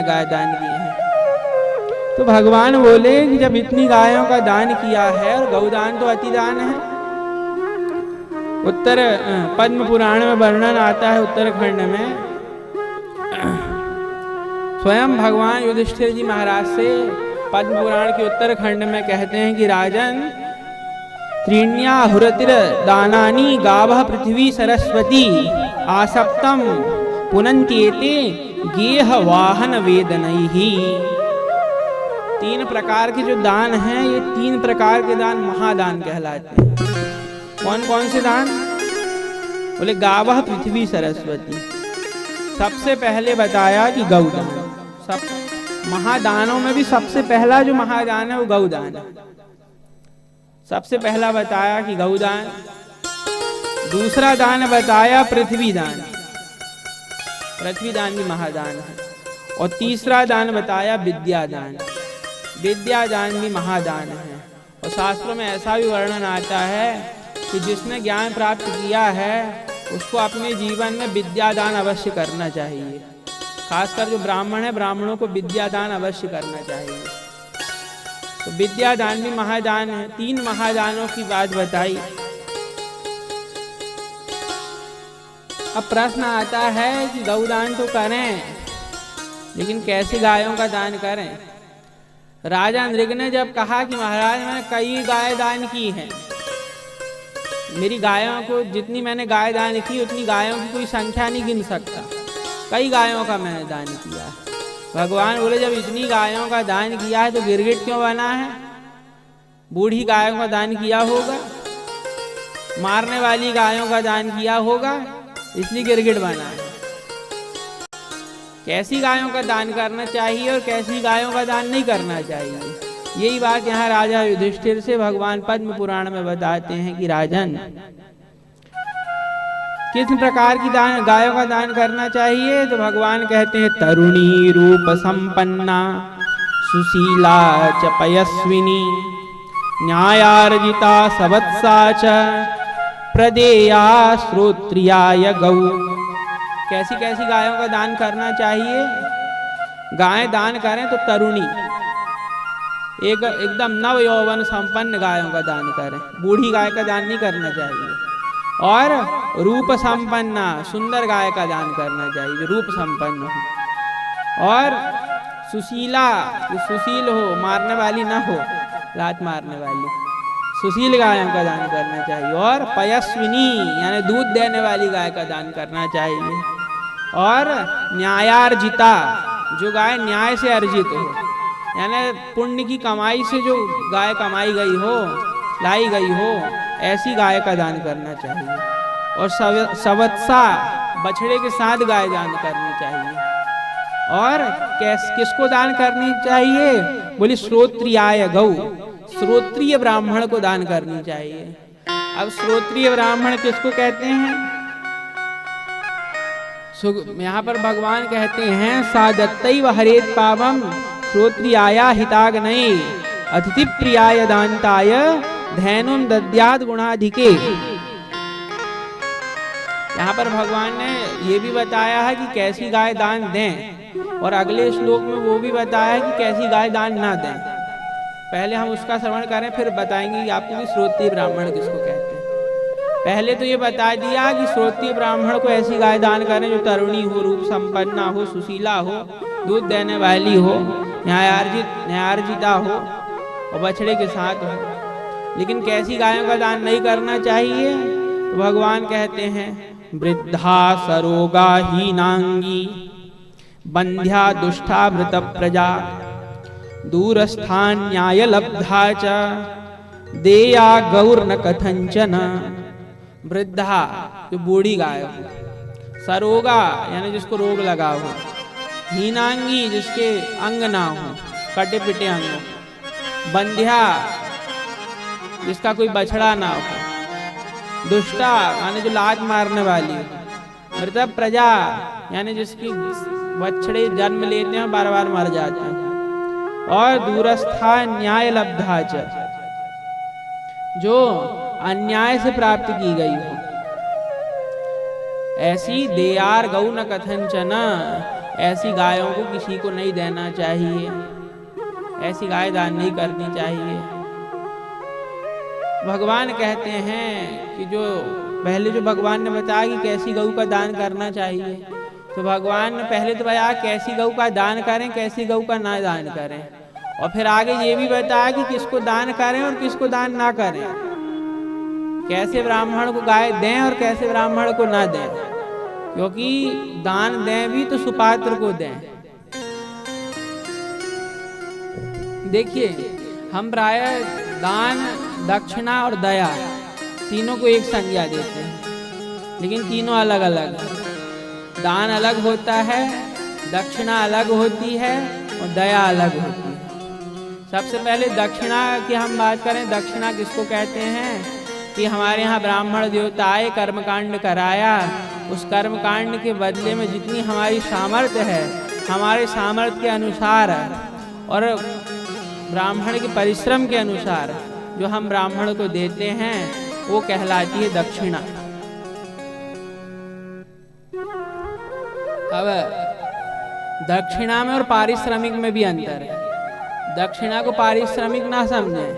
गाय दान किए हैं। तो भगवान बोले कि जब इतनी गायों का दान किया है, और गौदान तो अति दान है, उत्तर पद्म पुराण में वर्णन आता है उत्तराखंड में, स्वयं भगवान युधिष्ठिर जी महाराज से पद्म पुराण के उत्तराखंड में कहते हैं कि राजन, त्रीण्याहुरतिर दानानि गावः पृथ्वी सरस्वती आसप्तम पुनन्त्येते गेह वाहन वेदनैहि। 3 प्रकार के जो दान हैं, ये 3 प्रकार के दान महादान कहलाते हैं। कौन कौन से दान? बोले गावः पृथ्वी सरस्वती। सबसे पहले बताया कि गौदान। सब महादानों में भी सबसे पहला जो महादान है वो गौदान है। सबसे पहला बताया कि गौदान। दूसरा दान बताया पृथ्वी दान, पृथ्वी दान भी महादान है। और तीसरा दान बताया विद्या दान, विद्या दान भी महादान है। और शास्त्रों में ऐसा भी वर्णन आता है कि जिसने ज्ञान प्राप्त किया है उसको अपने जीवन में विद्यादान अवश्य करना चाहिए। खासकर जो ब्राह्मण है, ब्राह्मणों को विद्यादान अवश्य करना चाहिए। तो विद्यादान भी महादान है। 3 महादानों की बात बताई। अब प्रश्न आता है कि गौदान तो करें, लेकिन कैसी गायों का दान करें? राजा नृग ने जब कहा कि महाराज मैंने कई गाय दान की हैं, मेरी गायों को जितनी मैंने गाय दान की उतनी गायों की कोई संख्या नहीं गिन सकता, कई गायों का मैंने दान किया। भगवान बोले जब इतनी गायों का दान किया है तो गिरगिट क्यों बना है? बूढ़ी गायों का दान किया होगा, मारने वाली गायों का दान किया होगा, इसलिए गिरगिट बना है। कैसी गायों का दान करना चाहिए और कैसी गायों का दान नहीं करना चाहिए, यही बात यहाँ राजा युधिष्ठिर से भगवान पद्म पुराण में बताते हैं कि राजन, किस प्रकार की गायों का दान करना चाहिए। तो भगवान कहते हैं तरुणी रूप संपन्ना सुशीला च पयस्विनी न्यायार्जिता सवत्सा च प्रदेया श्रोत्रियाय गौ। कैसी कैसी गायों का दान करना चाहिए? गाय दान करें तो तरुणी, एकदम नव यौवन संपन्न गायों का दान करें, बूढ़ी गाय का दान नहीं करना चाहिए। और रूप संपन्ना, सुंदर गाय का दान करना चाहिए जो रूप संपन्न हो। और सुशीला, जो सुशील हो, मारने वाली ना हो, लात मारने वाली, सुशील गायों का दान करना चाहिए। और पयस्विनी यानी दूध देने वाली गाय का दान करना चाहिए। और न्यायार्जिता, जो गाय न्याय से अर्जित हो, यानी पुण्य की कमाई से जो गाय कमाई गई हो, लाई गई हो, ऐसी गाय का दान करना चाहिए। और सवत्सा, बछड़े के साथ गाय दान करनी चाहिए। और किसको दान करनी चाहिए? बोली श्रोत्रियाय गौ, श्रोत्रिय ब्राह्मण को दान करनी चाहिए। अब श्रोत्रिय ब्राह्मण किसको कहते हैं? यहाँ पर भगवान कहते हैं सादत्तैव हरेत पावम श्रोत्रियाया हिताग्नये अतिथि प्रियाय दान्ताय धैनुम दद्याद गुणाधिके। यहाँ पर भगवान ने ये भी बताया है कि कैसी गाय दान दें, और अगले श्लोक में वो भी बताया है कि कैसी गाय दान ना दें। पहले हम उसका श्रवण करें, फिर बताएंगे कि आपको कि श्रोत्रिय ब्राह्मण किसको कहते हैं। पहले तो ये बता दिया कि श्रोत्रिय ब्राह्मण को ऐसी गाय दान करें जो तरुणी हो, रूप संपन्ना हो, सुशीला हो, दूध देने वाली हो, न्यायार्जिता हो और बछड़े के साथ हो। लेकिन कैसी गायों का दान नहीं करना चाहिए? तो भगवान कहते हैं वृद्धा सरोगा हीनांगी बंध्या दुष्टा मृत प्रजा दूरस्थान न्याय लब्धा च देया गौर न कथंचन। वृद्धा जो बूढ़ी गाय हो, सरोगा यानी जिसको रोग लगा हो, हीनांगी जिसके अंग ना हो, कटे पिटे अंग हो, बंध्या जिसका कोई बछड़ा ना हो, दुष्टा यानी जो लात मारने वाली हो, मृत प्रजा यानी जिसकी बछड़े जन्म लेते हैं बार बार मर जाते हैं, और दूरस्था न्याय लब्धा च जो अन्याय से प्राप्त की गई हो, ऐसी देयार गौ न कथंचन, ऐसी गायों को किसी को नहीं देना चाहिए, ऐसी गाय दान नहीं करनी चाहिए। भगवान कहते हैं कि जो पहले जो भगवान ने बताया कि कैसी गऊ का दान करना चाहिए, तो भगवान ने पहले तो बताया कैसी गऊ का दान करें, कैसी गऊ का ना दान करें, और फिर आगे ये भी बताया कि किसको दान करें और किसको दान ना करें, कैसे ब्राह्मण को गाय दें और कैसे ब्राह्मण को ना दें, क्योंकि दान दें भी तो सुपात्र को दें। देखिए, हम प्राय दान, दक्षिणा और दया तीनों को एक संज्ञा देते हैं, लेकिन तीनों अलग अलग। दान अलग होता है, दक्षिणा अलग होती है और दया अलग होती है। सबसे पहले दक्षिणा की हम बात करें। दक्षिणा किसको कहते हैं कि हमारे यहाँ ब्राह्मण देवता आए, कर्मकांड कराया, उस कर्मकांड के बदले में जितनी हमारी सामर्थ्य है, हमारे सामर्थ्य के अनुसार और ब्राह्मण के परिश्रम के अनुसार जो हम ब्राह्मण को देते हैं, वो कहलाती है दक्षिणा। अब दक्षिणा में और पारिश्रमिक में भी अंतर है। दक्षिणा को पारिश्रमिक ना समझें।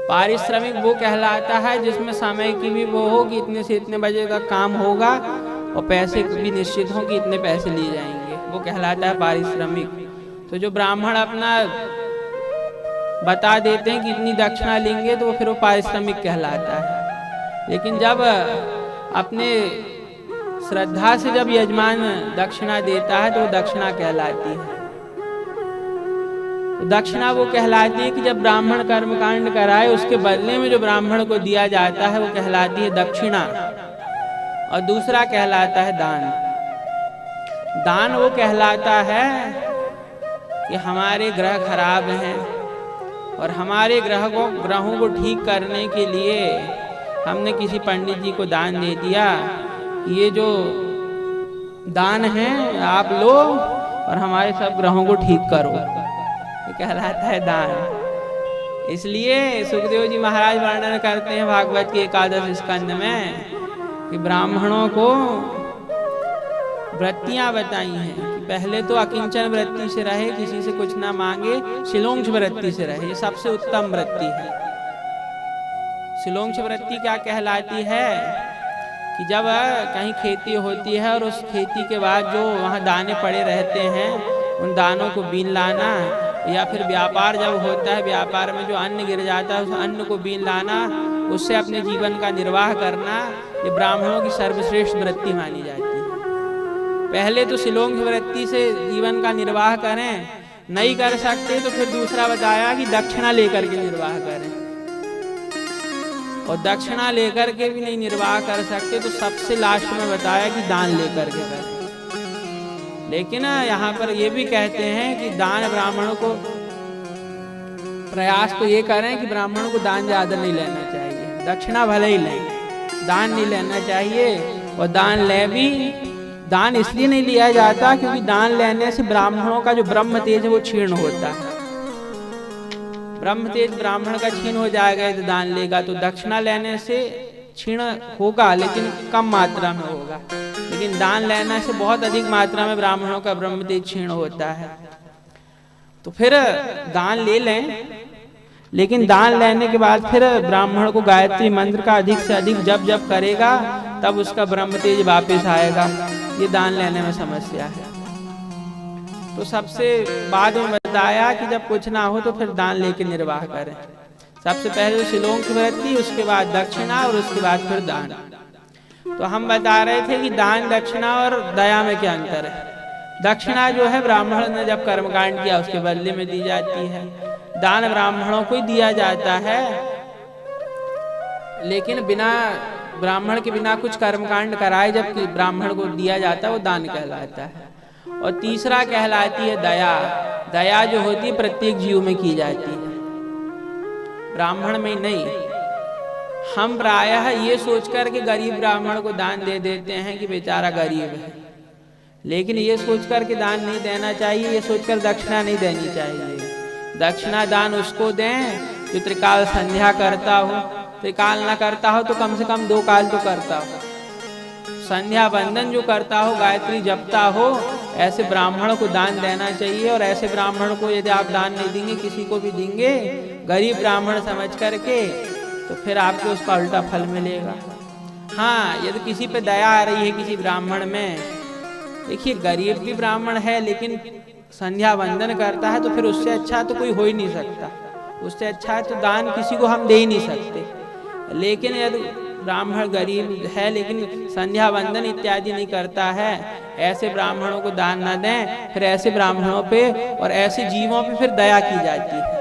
पारिश्रमिक वो कहलाता है जिसमें समय की भी वो हो कि इतने से इतने बजे का काम होगा और पैसे भी निश्चित हो कि इतने पैसे लिए जाएंगे, वो कहलाता है पारिश्रमिक। तो जो ब्राह्मण अपना बता देते हैं कि इतनी दक्षिणा लेंगे, तो फिर वो पारिश्रमिक कहलाता है। लेकिन जब अपने श्रद्धा से जब यजमान दक्षिणा देता है तो वो दक्षिणा कहलाती है। तो दक्षिणा वो कहलाती है कि जब ब्राह्मण कर्मकांड कराए, उसके बदले में जो ब्राह्मण को दिया जाता है वो कहलाती है दक्षिणा। और दूसरा कहलाता है दान। दान वो कहलाता है कि हमारे ग्रह खराब हैं और हमारे ग्रहों को ठीक करने के लिए हमने किसी पंडित जी को दान दे दिया, ये जो दान है आप लो और हमारे सब ग्रहों को ठीक करो, ये कहलाता है दान। इसलिए सुखदेव जी महाराज वर्णन करते हैं भागवत के 11 स्कंद में कि ब्राह्मणों को वृत्तियां बताई हैं कि पहले तो अकिंचन वृत्ति से रहे, किसी से कुछ ना मांगे, शिलोंक्ष वृत्ति से रहे। ये सबसे उत्तम वृत्ति है। शिलोंक्ष वृत्ति क्या कहलाती है कि जब कहीं खेती होती है और उस खेती के बाद जो वहाँ दाने पड़े रहते हैं, उन दानों को बीन लाना, या फिर व्यापार जब होता है, व्यापार में जो अन्न गिर जाता है उस अन्न को बीन लाना, उससे अपने जीवन का निर्वाह करना, ये ब्राह्मणों की सर्वश्रेष्ठ वृत्ति मानी जाती है। पहले तो शिलोंक्ष वृत्ति से जीवन का निर्वाह करें, नहीं कर सकते तो फिर दूसरा बताया कि दक्षिणा लेकर के निर्वाह करें, और दक्षिणा लेकर के भी नहीं निर्वाह कर सकते तो सबसे लास्ट में बताया कि दान लेकर के करें। लेकिन यहाँ पर ये भी कहते हैं कि दान ब्राह्मणों को प्रयास तो ये करें कि ब्राह्मणों को दान ज्यादा नहीं लेना चाहिए, दक्षिणा भले ही लें, दान नहीं लेना चाहिए। और दान ले भी, दान इसलिए नहीं लिया जाता क्योंकि दान लेने से ब्राह्मणों का जो ब्रह्म तेज है वो क्षीण होता है। ब्रह्म तेज ब्राह्मण का क्षीण हो जाएगा तो दान लेगा, तो दक्षिणा लेने से क्षीण होगा लेकिन कम मात्रा में होगा, लेकिन दान लेने से बहुत अधिक मात्रा में ब्राह्मणों का ब्रह्म तेज क्षीण होता है। तो फिर दान ले लें, लेकिन दान लेने के बाद फिर ब्राह्मण को गायत्री मंत्र का अधिक से अधिक जप जप करेगा, तब उसका ब्रह्म तेज वापस आएगा। ये दान लेने में समस्या है। तो सबसे बाद में बताया कि जब कुछ ना हो तो फिर दान लेके निर्वाह करें। सबसे पहले शिलोंक्ष वृत्ति, उसके बाद दक्षिणा और उसके बाद फिर दान। तो हम बता रहे थे कि दान, दक्षिणा और दया में क्या अंतर है। दक्षिणा जो है ब्राह्मण ने जब कर्मकांड किया उसके बदले में दी जाती है। दान ब्राह्मणों को ही दिया जाता है, लेकिन बिना ब्राह्मण के बिना कुछ कर्मकांड कराए जब ब्राह्मण को दिया जाता है वो दान कहलाता है। और तीसरा कहलाती है दया। दया जो होती है प्रत्येक जीव में की जाती है, ब्राह्मण में नहीं। हम प्रायः ये सोचकर के गरीब ब्राह्मण को दान दे देते हैं कि बेचारा गरीब है, लेकिन ये सोचकर के दान नहीं देना चाहिए, ये सोचकर दक्षिणा नहीं देनी चाहिए। दक्षिणा दान उसको दें जो त्रिकाल संध्या करता हो, त्रिकाल ना करता हो तो कम से कम 2 काल तो करता हो, संध्या बंदन जो करता हो, गायत्री जपता हो, ऐसे ब्राह्मण को दान देना चाहिए। और ऐसे ब्राह्मण को यदि आप दान नहीं देंगे, किसी को भी देंगे गरीब ब्राह्मण समझ करके, तो फिर आपको उसका उल्टा फल मिलेगा। हाँ, यदि किसी पे दया आ रही है किसी ब्राह्मण में, देखिए गरीब भी ब्राह्मण है लेकिन संध्या वंदन करता है, तो फिर उससे अच्छा तो कोई हो ही नहीं सकता। उससे अच्छा तो दान किसी को हम दे ही नहीं सकते। लेकिन यदि ब्राह्मण गरीब है लेकिन संध्या वंदन इत्यादि नहीं करता है, ऐसे ब्राह्मणों को दान न दें। फिर ऐसे ब्राह्मणों पे और ऐसे जीवों पे फिर दया की जाती है।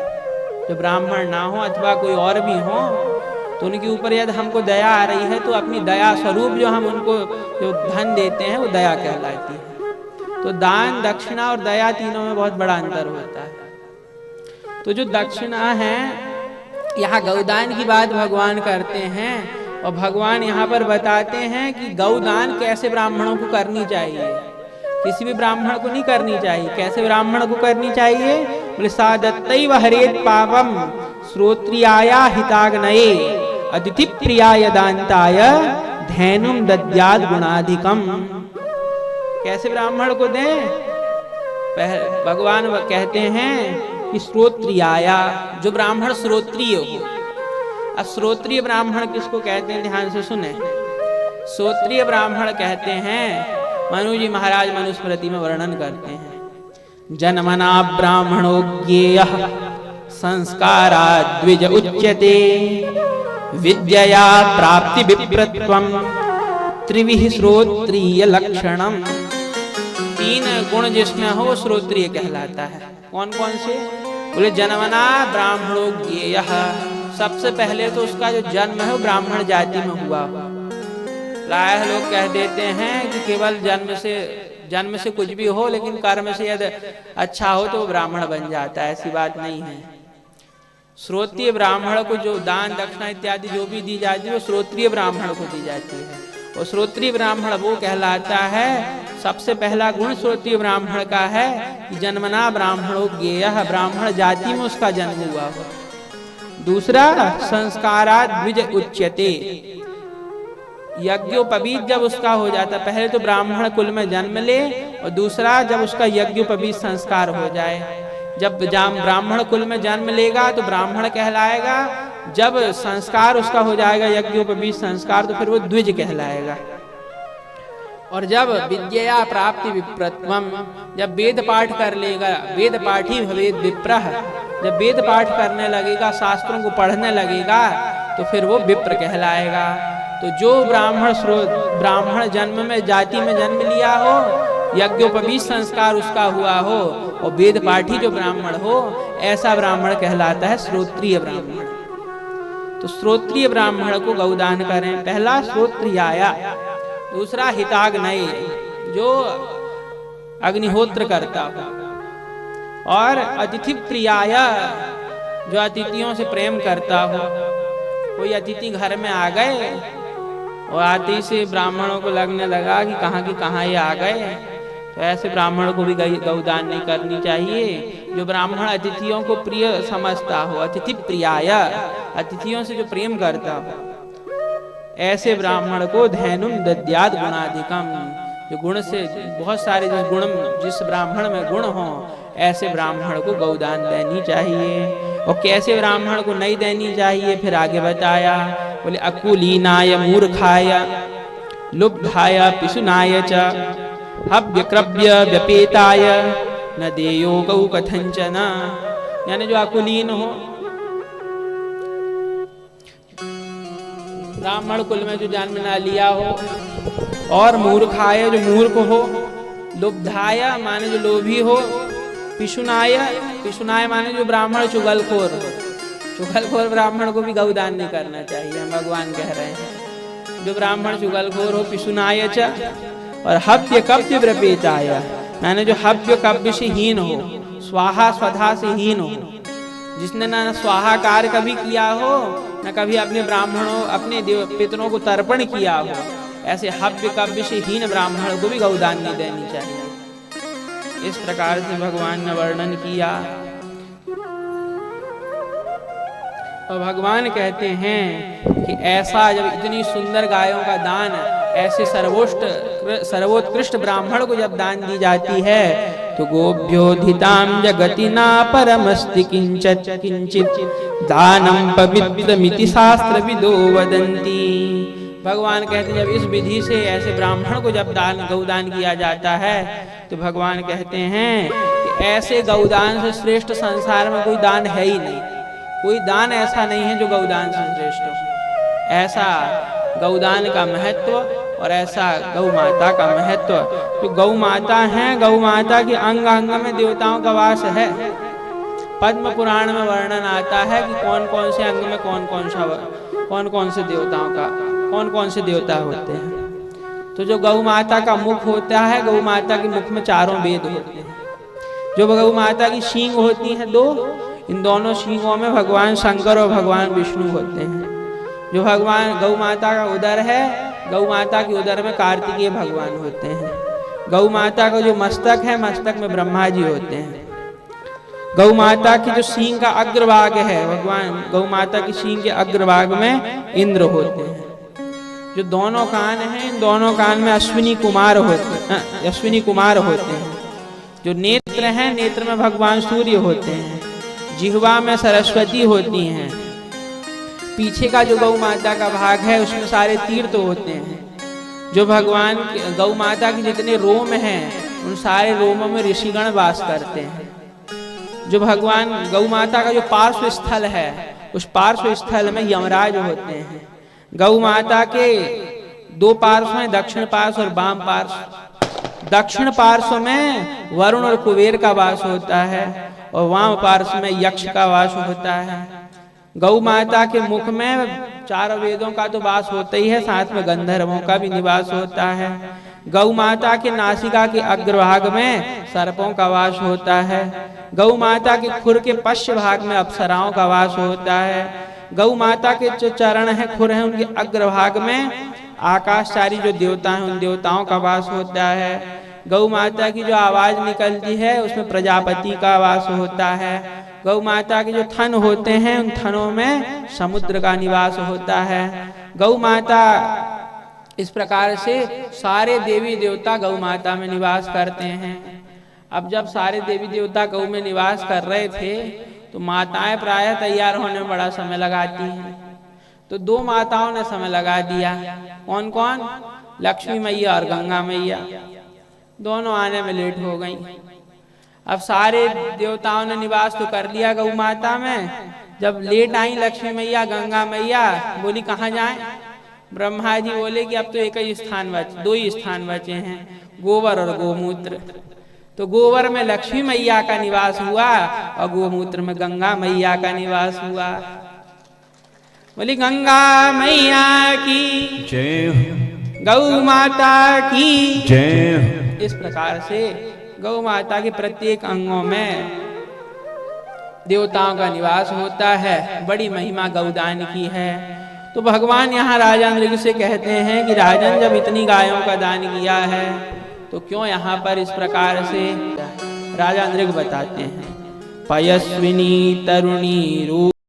जो ब्राह्मण ना हो अथवा कोई और भी हो, तो उनके ऊपर यदि हमको दया आ रही है, तो अपनी दया स्वरूप जो हम उनको जो धन देते हैं वो दया कहलाती है। तो दान, दक्षिणा और दया तीनों में बहुत बड़ा अंतर होता है। तो जो दक्षिणा है, यहाँ गौदान की बात भगवान करते हैं, और भगवान यहाँ पर बताते हैं कि गौदान कैसे ब्राह्मणों को करनी चाहिए। किसी भी ब्राह्मण को नहीं करनी चाहिए। कैसे ब्राह्मण को करनी चाहिए? बोले सादत्तैव हरेत पावम श्रोत्रियाया हिताग्नये अतिथि प्रियाय दान्ताय धैनुम दद्याद गुणाधिकम। कैसे ब्राह्मण को दें? भगवान कहते हैं कि श्रोत्रियाया, जो ब्राह्मण श्रोत्रिय हो। अब श्रोत्रिय ब्राह्मण किसको कहते हैं? ध्यान से सुने। श्रोत्रिय ब्राह्मण कहते हैं, मनु जी महाराज मनुस्मृति में वर्णन करते हैं, जन्मना ब्राह्मणो ज्ञेयः संस्काराद् द्विज उच्यते विद्यया प्राप्ति विप्रत्वम त्रिविः श्रोत्रिय लक्षणम। तीन गुण जिसमें हो श्रोत्रिय कहलाता है। कौन कौन से? बोले जन्मना ब्राह्मणो ज्ञेयः, सबसे पहले तो उसका जो जन्म है वो ब्राह्मण जाति में हुआ हो। प्रायः लोग कह देते हैं कि केवल जन्म से कुछ भी हो, लेकिन कर्म से यदि अच्छा हो तो वो ब्राह्मण बन जाता है। ऐसी बात नहीं है। श्रोत्रिय ब्राह्मण को जो दान दक्षिणा इत्यादि जो भी दी जाती है वो श्रोत्रिय ब्राह्मण को दी जाती है। और श्रोत्रिय ब्राह्मण वो कहलाता है, सबसे पहला गुण श्रोत्रिय ब्राह्मण का है कि जन्मना ब्राह्मणो ज्ञेयः, ब्राह्मण जाति में उसका जन्म हुआ हो। दूसरा, संस्काराद् द्विज उच्यते, यज्ञोपवीत जब उसका हो जाता, पहले तो ब्राह्मण कुल में जन्म ले, और दूसरा जब उसका यज्ञोपवीत संस्कार हो जाए। जब ब्राह्मण कुल में जन्म लेगा तो ब्राह्मण कहलाएगा, जब संस्कार उसका हो जाएगा यज्ञोपवीत संस्कार, तो फिर वो द्विज कहलाएगा। और जब विद्या प्राप्ति विप्रत्वम, जब वेद पाठ कर लेगा, वेद पाठी भवेद विप्रः, जब वेद पाठ करने लगेगा, शास्त्रों को पढ़ने लगेगा, तो फिर वो विप्र कहलाएगा। तो जो ब्राह्मण जन्म में जाति में जन्म लिया हो, यज्ञोपवीत संस्कार उसका हुआ हो, और वेद पाठी जो ब्राह्मण हो, ऐसा ब्राह्मण कहलाता है श्रोत्रिय ब्राह्मण। तो श्रोत्रिय ब्राह्मण को गौदान करें। पहला श्रोत्रियाया, दूसरा हिताग्नये, जो अग्निहोत्र करता हो, और अतिथि प्रियाय, जो अतिथियों से प्रेम करता हो। कोई अतिथि घर में आ गए और आते से ब्राह्मणों को लगने लगा कि कहाँ ये आ गए, तो ऐसे ब्राह्मण को भी गौदान नहीं करनी चाहिए। जो ब्राह्मण अतिथियों को प्रिय समझता हो, अतिथि प्रियाय, अतिथियों से जो प्रेम करता हो, ऐसे ब्राह्मण को धैनुम दद्याद गुणाधिकम, जो गुण से बहुत सारे जिस ब्राह्मण में गुण हो, ऐसे ब्राह्मण को गौदान देनी चाहिए। और कैसे ब्राह्मण को नहीं देनी चाहिए फिर आगे बताया। बोले अकुलीनाय मूर्खाय लुब्धाय पिशुनाय च हव्यक्रव्य व्यपेताय न देयो गौ कथंचन। यानी जो अकुलीन हो, ब्राह्मण कुल में जो जन्म ना लिया हो, और मूर्खाय, जो मूर्ख हो, लुब्धाय माने जो लोभी हो, पिशुनाय, पिशुनाय माने जो ब्राह्मण चुगलखोर हो। चुगलखोर ब्राह्मण को भी गौदान नहीं करना चाहिए, हम भगवान कह रहे हैं। जो ब्राह्मण चुगलखोर हो, पिशुनाय च, और हव्य कव्य व्यपेताय माने जो हव्य कव्य से हीन हो, स्वाहा स्वधा से हीन हो, जिसने ना स्वाहाकार कभी किया हो, न कभी अपने ब्राह्मणों अपने पितरों को तर्पण किया हो, ऐसे हव्य कव्य से हीन ब्राह्मण को भी गौदान नहीं देनी चाहिए। इस प्रकार से भगवान ने वर्णन किया। और भगवान कहते हैं कि ऐसा जब इतनी सुंदर गायों का दान ऐसे सर्वोत्कृष्ट ब्राह्मण को जब दान दी जाती है तो गोभ्योधिताम जगति ना परमस्ति किंचित दानम पवित्रमिति शास्त्र विदो वदन्ति। भगवान कहते हैं जब इस विधि से ऐसे ब्राह्मण को जब गौदान किया जाता है तो भगवान कहते हैं कि ऐसे गौदान से श्रेष्ठ संसार में कोई दान है ही नहीं। कोई दान ऐसा नहीं है जो गौदान से श्रेष्ठ हो। ऐसा गौदान का महत्व और ऐसा गौ माता का महत्व। जो गौ माता है, गौ माता के अंग अंग में देवताओं का वास है। पद्म पुराण में वर्णन आता है कि कौन कौन से अंग में कौन कौन से देवता होते हैं। तो जो गौ माता का मुख होता है, गौ माता के मुख में चारों वेद होते हैं। जो गौ माता की सींग होती हैं दो, इन दोनों सींगों में भगवान शंकर और भगवान विष्णु होते हैं। जो भगवान गौ माता का उदर है, गौ माता के उदर में कार्तिकेय भगवान होते हैं। गौ माता का जो मस्तक है, मस्तक में ब्रह्मा जी होते हैं। गौ माता की जो सींग का अग्रभाग है, भगवान गौ माता की सींग के अग्रभाग में इंद्र होते हैं। जो दोनों कान हैं, इन दोनों कान में अश्विनी कुमार होते हैं। जो नेत्र हैं, नेत्र में भगवान सूर्य होते हैं। जिह्वा में सरस्वती होती हैं। पीछे का जो गौ माता का भाग है उसमें सारे तीर्थ होते हैं। जो भगवान गौ माता के जितने रोम हैं उन सारे रोमों में ऋषिगण वास करते हैं। जो भगवान गौ माता का जो पार्श्व स्थल है, उस पार्श्व स्थल में यमराज होते हैं। गौ माता के दो पार्श्व हैं, दक्षिण पार्श्व और वाम पार्श्व। दक्षिण पार्श्व में वरुण और कुबेर का वास होता है और वाम पार्श्व में यक्ष का वास होता है। गौ माता के मुख में चारों वेदों का तो वास होता ही है, साथ में गंधर्वों का भी निवास होता है। गौ माता के नासिका के अग्रभाग में सर्पों का वास होता है। गौ माता के खुर के पश्च भाग में अप्सराओं का वास होता है। गौ माता के जो चरण हैं, खुर हैं, उनके अग्रभाग में आकाशचारी जो देवता हैं उन देवताओं का वास होता है। गौ माता की जो आवाज निकलती है उसमें प्रजापति का वास होता है। गौ माता के जो थन होते हैं उन थनों में समुद्र का निवास होता है। गौ माता इस प्रकार से सारे देवी देवता गौ माता में निवास करते हैं। अब जब सारे देवी देवता गौ में निवास कर रहे थे तो माताएं प्रायः तैयार होने में बड़ा समय लगाती हैं। तो दो माताओं ने समय लगा दिया। कौन कौन? लक्ष्मी मैया और गंगा मैया। दोनों आने में लेट हो गई। अब सारे देवताओं ने निवास तो कर लिया गौ माता में। जब लेट आई लक्ष्मी मैया, गंगा मैया, बोली कहाँ जाएं? ब्रह्मा जी बोले कि अब तो एक ही स्थान बचे, दो ही स्थान बचे हैं, गोबर और गोमूत्र। तो गोबर में लक्ष्मी मैया का निवास हुआ और गोमूत्र में गंगा मैया का निवास हुआ। बोली गंगा मैया की जय, गौ माता की जय। इस प्रकार से गौ माता के प्रत्येक अंगों में देवताओं का निवास होता है। बड़ी महिमा गौदान की है। तो भगवान यहाँ राजा नृग से कहते हैं कि राजन, जब इतनी गायों का दान किया है तो क्यों यहाँ पर इस प्रकार से? राजा नृग बताते हैं, पयस्विनी तरुणी रूप